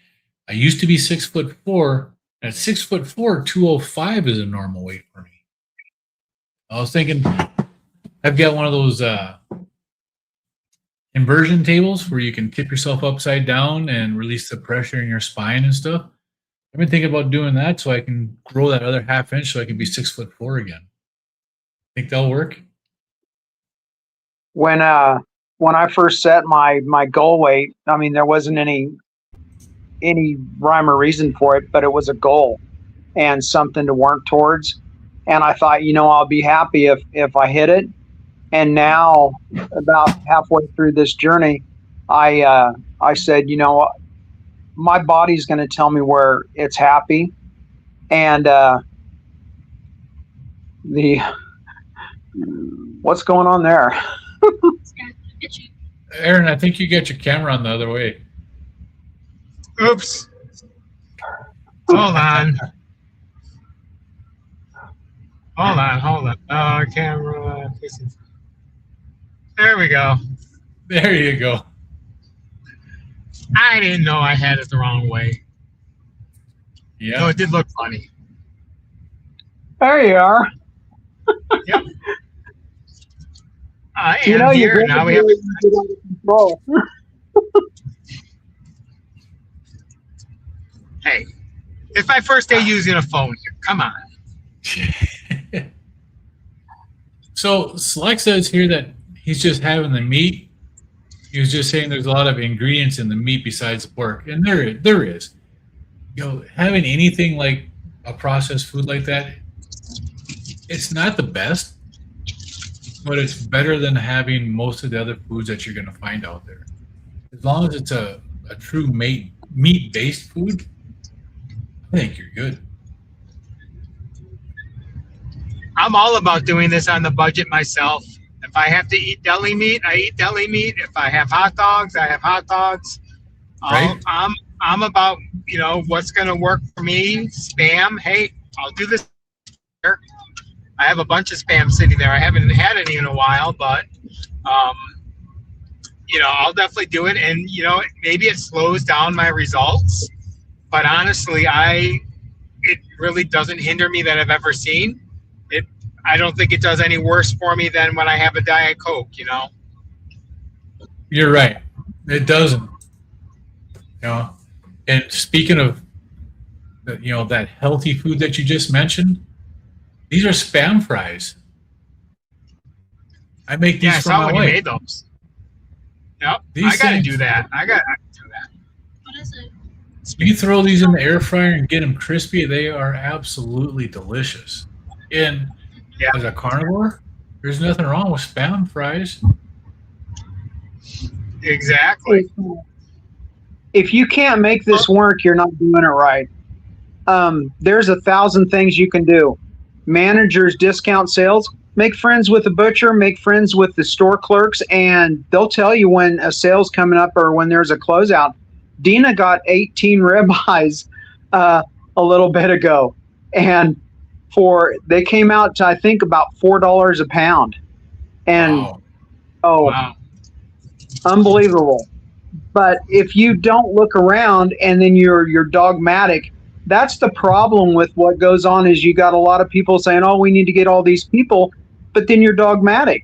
I used to be 6'4". At 6'4", 205 is a normal weight for me. I was thinking, I've got one of those inversion tables where you can tip yourself upside down and release the pressure in your spine and stuff. I've been thinking about doing that so I can grow that other half inch so I can be 6'4" again. Think that'll work? When I first set my goal weight, I mean, there wasn't any rhyme or reason for it, but it was a goal and something to work towards. And I thought, you know, I'll be happy if I hit it. And now, about halfway through this journey, I said, you know, my body's going to tell me where it's happy. And what's going on there? Aaron, I think you got your camera on the other way. Oops. Hold on. Hold on. Camera. There we go. There you go. I didn't know I had it the wrong way. Yeah. So it did look funny. There you are. Yep. I You am know, you here. Now we have. get out of control. Hey, it's my first day using a phone here. Come on. So Select says here that he's just having the meat. He was just saying there's a lot of ingredients in the meat besides the pork, and there is. You know, having anything like a processed food like that, it's not the best, but it's better than having most of the other foods that you're going to find out there. As long as it's a true meat-based food, I think you're good. I'm all about doing this on the budget myself. If I have to eat deli meat, I eat deli meat. If I have hot dogs, I have hot dogs. Right. I'm about, what's going to work for me. Spam, hey, I'll do this. I have a bunch of spam sitting there. I haven't had any in a while, but I'll definitely do it. And maybe it slows down my results, but honestly, it really doesn't hinder me that I've ever seen. I don't think it does any worse for me than when I have a Diet Coke, You're right. It doesn't. And speaking of, that healthy food that you just mentioned, these are Spam fries. I make these Yeah, I for saw my when you wife. made those. Yep, These I got to things- do that. I got to do that. What is it? You throw these in the air fryer and get them crispy. They are absolutely delicious. And Yeah. as a carnivore, there's nothing wrong with Spam fries. Exactly. If you can't make this work, you're not doing it right. There's 1,000 things you can do. Managers discount sales. Make friends with the butcher. Make friends with the store clerks, and they'll tell you when a sale's coming up or when there's a closeout. Dina got 18 ribeyes a little bit ago, and they came out to I think about $4 a pound, and Wow. Wow. unbelievable. But if you don't look around and then you're dogmatic, that's the problem with what goes on is you got a lot of people saying, oh, we need to get all these people, but then you're dogmatic.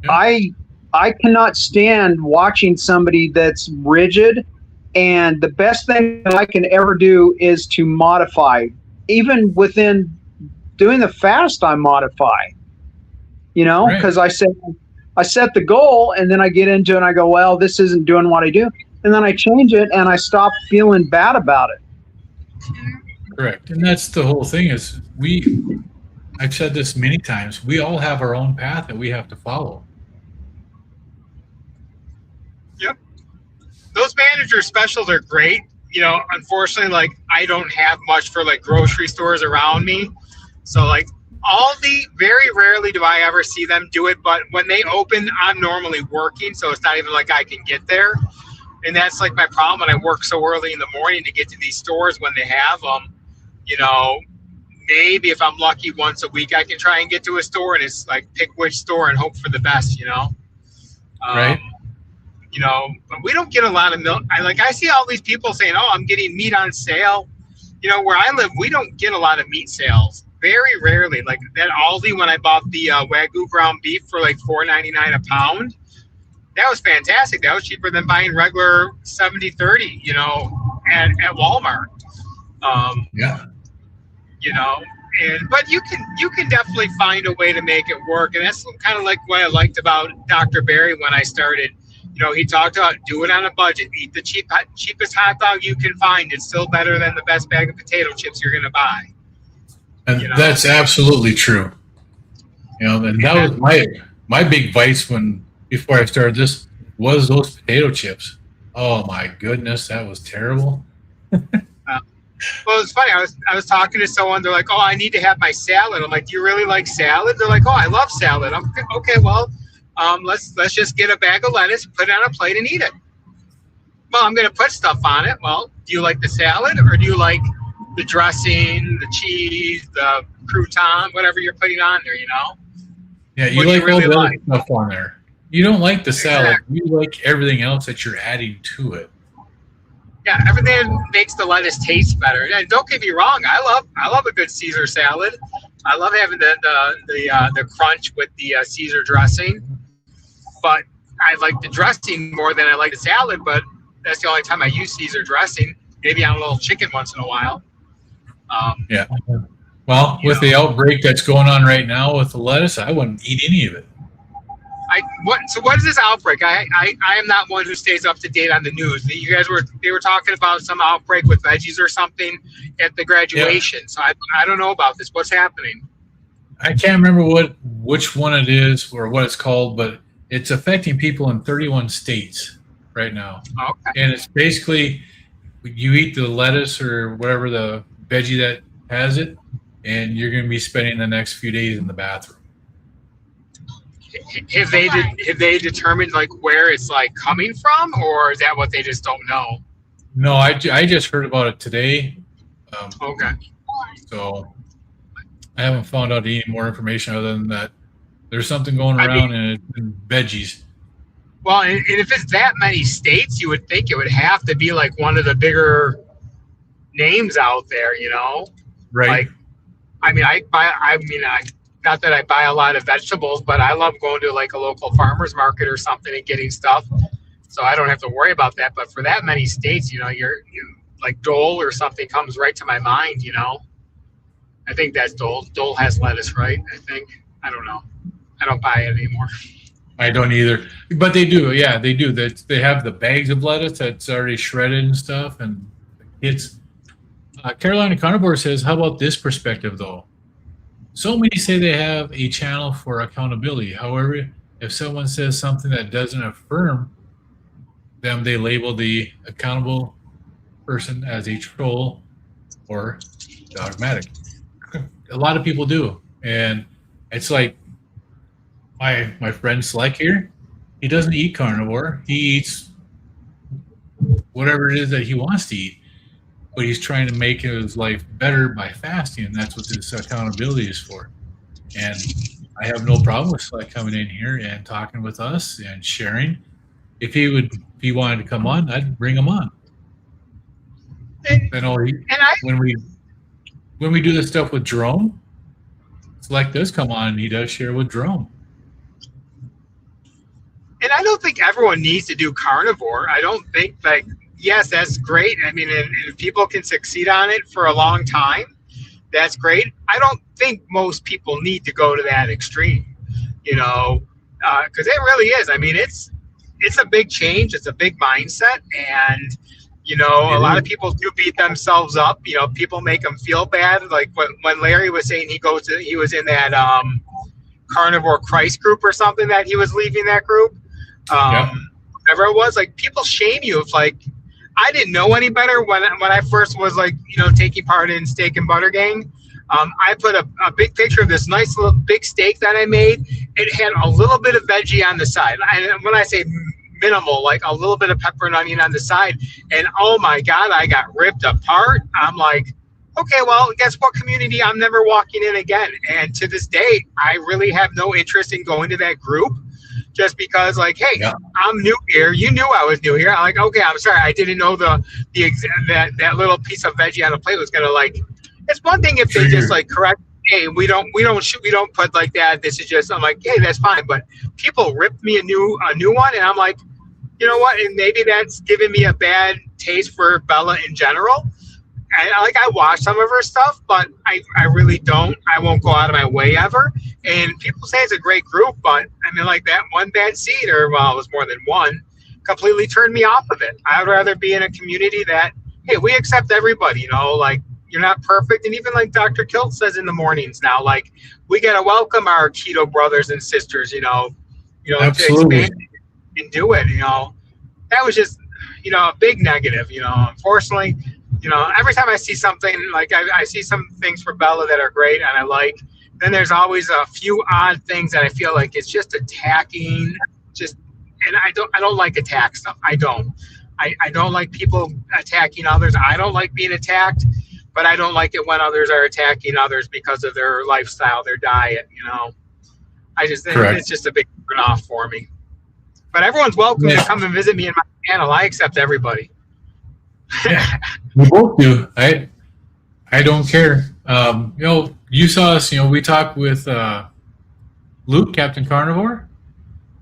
Yeah. I cannot stand watching somebody that's rigid, and the best thing that I can ever do is to modify. Even within doing the fast, I modify, Right. because I set the goal and then I get into it and I go, well, this isn't doing what I do. And then I change it and I stop feeling bad about it. Correct. And that's the whole thing is I've said this many times, we all have our own path that we have to follow. Yep. Those manager specials are great. Unfortunately, like I don't have much for like grocery stores around me. So like Aldi, very rarely do I ever see them do it. But when they open, I'm normally working. So it's not even like I can get there. And that's like my problem when I work so early in the morning to get to these stores when they have them. Maybe if I'm lucky once a week, I can try and get to a store and it's like pick which store and hope for the best, Right. But we don't get a lot of milk. I see all these people saying, oh, I'm getting meat on sale. Where I live, we don't get a lot of meat sales. Very rarely. Like that Aldi, when I bought the Wagyu ground beef for like $4.99 a pound, that was fantastic. That was cheaper than buying regular 70-30, at Walmart. Yeah. But you can definitely find a way to make it work. And that's kind of like what I liked about Dr. Barry when I started. He talked about do it on a budget. Eat the cheapest hot dog you can find. It's still better than the best bag of potato chips you're going to buy. And that's absolutely true. And that was my big vice before I started this was those potato chips. Oh my goodness, that was terrible. Well, it's funny. I was talking to someone. They're like, "Oh, I need to have my salad." I'm like, "Do you really like salad?" They're like, "Oh, I love salad." I'm okay. Well, let's just get a bag of lettuce, put it on a plate, and eat it. Well, I'm going to put stuff on it. Well, do you like the salad or do you like the dressing, the cheese, the crouton, whatever you're putting on there? Yeah, you What do you like really all the like? other stuff on there. You don't like the salad. Exactly. You like everything else that you're adding to it. Yeah, everything makes the lettuce taste better. And don't get me wrong, I love a good Caesar salad, I love having the crunch with the Caesar dressing, but I like the dressing more than I like the salad. But that's the only time I use Caesar dressing. Maybe on a little chicken once in a while. Yeah. Well, with the outbreak that's going on right now with the lettuce, I wouldn't eat any of it. So what is this outbreak? I am not one who stays up to date on the news. You guys they were talking about some outbreak with veggies or something at the graduation. Yeah. So I don't know about this. What's happening? I can't remember which one it is or what it's called, but it's affecting people in 31 states right now. Okay. And it's basically you eat the lettuce or whatever the veggie that has it, and you're going to be spending the next few days in the bathroom. Have they determined like where it's like coming from, or is that what they just don't know? No, I just heard about it today. Okay. So I haven't found out any more information other than that there's something going around and it's in veggies. Well, and if it's that many states, you would think it would have to be like one of the bigger names out there, you know? Right. Like, not that I buy a lot of vegetables, but I love going to like a local farmer's market or something and getting stuff. So I don't have to worry about that. But for that many states, you like Dole or something comes right to my mind, you know. I think that's Dole. Dole has lettuce, right? I think. I don't know. I don't buy it anymore. I don't either. But they do. Yeah, they do. They have the bags of lettuce that's already shredded and stuff. And it's Carolina Carnivore says, how about this perspective, though? So many say they have a channel for accountability. However, if someone says something that doesn't affirm them, they label the accountable person as a troll or dogmatic. A lot of people do. And it's like my friend Slick here, he doesn't eat carnivore. He eats whatever it is that he wants to eat. But he's trying to make his life better by fasting, and that's what this accountability is for. And I have no problem with Slick coming in here and talking with us and sharing. If he wanted to come on, I'd bring him on. When we do this stuff with Jerome, Slick does come on and he does share with Jerome. And I don't think everyone needs to do carnivore. I don't think like. Yes, that's great. I mean, if people can succeed on it for a long time, that's great. I don't think most people need to go to that extreme, you know, because it really is. I mean, it's a big change. It's a big mindset. And, you know, a lot of people do beat themselves up. You know, people make them feel bad. Like when Larry was saying he was in that Carnivore Christ group or something, that he was leaving that group. Whatever it was, like people shame you if like, I didn't know any better when I first was like, you know, taking part in Steak and Butter Gang. I put a big picture of this nice little big steak that I made. It had a little bit of veggie on the side. And when I say minimal, like a little bit of pepper and onion on the side. And oh my God, I got ripped apart. I'm like, okay, well, guess what community? I'm never walking in again. And to this day, I really have no interest in going to that group. Just because, like, hey, I'm new here. You knew I was new here. I'm like, okay, I'm sorry. I didn't know that little piece of veggie on the plate was gonna like. It's one thing if they just like correct. Hey, we don't put like that. This is just. I'm like, hey, that's fine. But people ripped me a new one, and I'm like, you know what? And maybe that's giving me a bad taste for Bella in general. And I watch some of her stuff, but I really don't. I won't go out of my way ever. And people say it's a great group, but I mean, like that one bad seed, or well, it was more than one, completely turned me off of it. I'd rather be in a community that, hey, we accept everybody, you know, like you're not perfect. And even like Dr. Kilt says in the mornings now, like we got to welcome our keto brothers and sisters, you know, Absolutely. To expand and do it, you know. That was just, you know, a big negative, you know, unfortunately. You know, every time I see something, like I see some things for Bella that are great and I like, then there's always a few odd things that I feel like it's just attacking, and I don't like attack stuff. I don't like people attacking others. I don't like being attacked, but I don't like it when others are attacking others because of their lifestyle, their diet, you know. I just think it's just a big turn off for me. But everyone's welcome to come and visit me in my channel. I accept everybody. Yeah, we both do. I don't care. You know, You saw us, we talked with Luke, Captain Carnivore.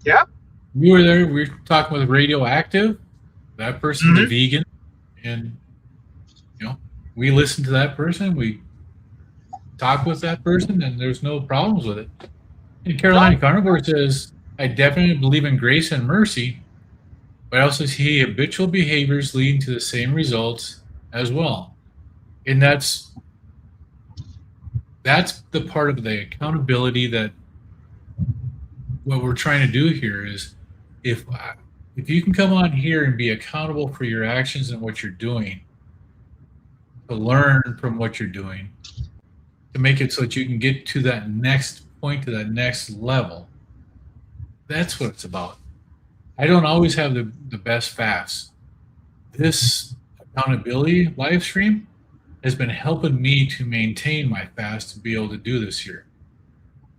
Yep. We were there. We were talking with Radioactive. That person's a vegan. And, we listened to that person. We talked with that person, and there's no problems with it. And Carolina Carnivore says, I definitely believe in grace and mercy, but I also see habitual behaviors leading to the same results as well. And that's the part of the accountability that what we're trying to do here is if you can come on here and be accountable for your actions and what you're doing, to learn from what you're doing, to make it so that you can get to that next point, to that next level. That's what it's about. I don't always have the best fast. This accountability live stream has been helping me to maintain my fast to be able to do this here.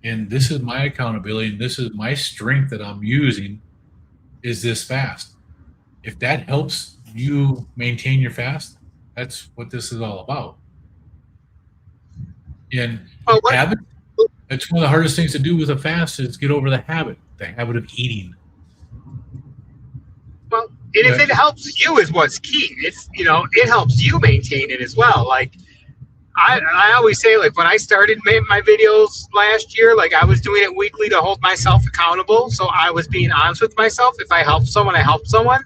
And this is my accountability, and this is my strength that I'm using is this fast. If that helps you maintain your fast, that's what this is all about. And habit, that's one of the hardest things to do with a fast is get over the habit of eating. Well, and if it helps you is what's key. It's, it helps you maintain it as well. Like, I always say, like, when I started my videos last year, like, I was doing it weekly to hold myself accountable. So I was being honest with myself. If I helped someone, I helped someone.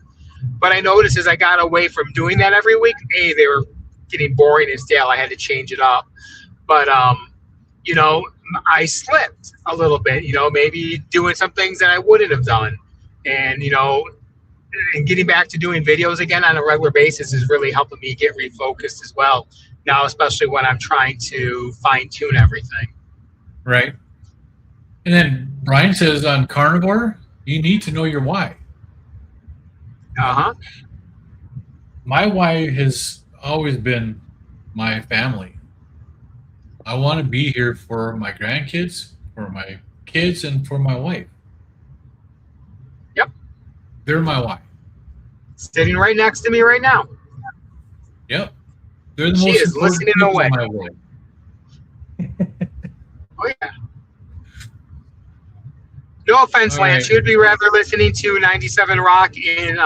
But I noticed as I got away from doing that every week, they were getting boring and stale. I had to change it up. But, I slipped a little bit, maybe doing some things that I wouldn't have done. And, and getting back to doing videos again on a regular basis is really helping me get refocused as well. Now, especially when I'm trying to fine tune everything. Right. And then Brian says on Carnivore, you need to know your why. My why has always been my family. I want to be here for my grandkids, for my kids, and for my wife. Yep. They're my why. Sitting right next to me right now. Yep. They're the She most is important listening people away. in my life. Oh, yeah. No offense, All Lance. right. You'd be rather listening to 97 Rock in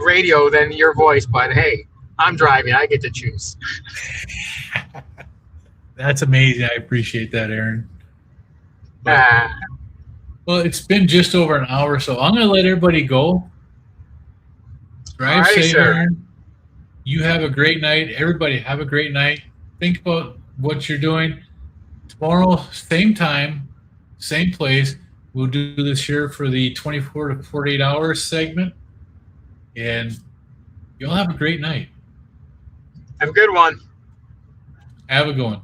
radio than your voice. But, hey, I'm driving. I get to choose. That's amazing. I appreciate that, Aaron. Well, it's been just over an hour, so I'm going to let everybody go. Drive Alrighty, safe, sir. Aaron. You have a great night. Everybody have a great night. Think about what you're doing. Tomorrow, same time, same place. We'll do this here for the 24 to 48 hours segment. And you'll have a great night. Have a good one. Have a good one.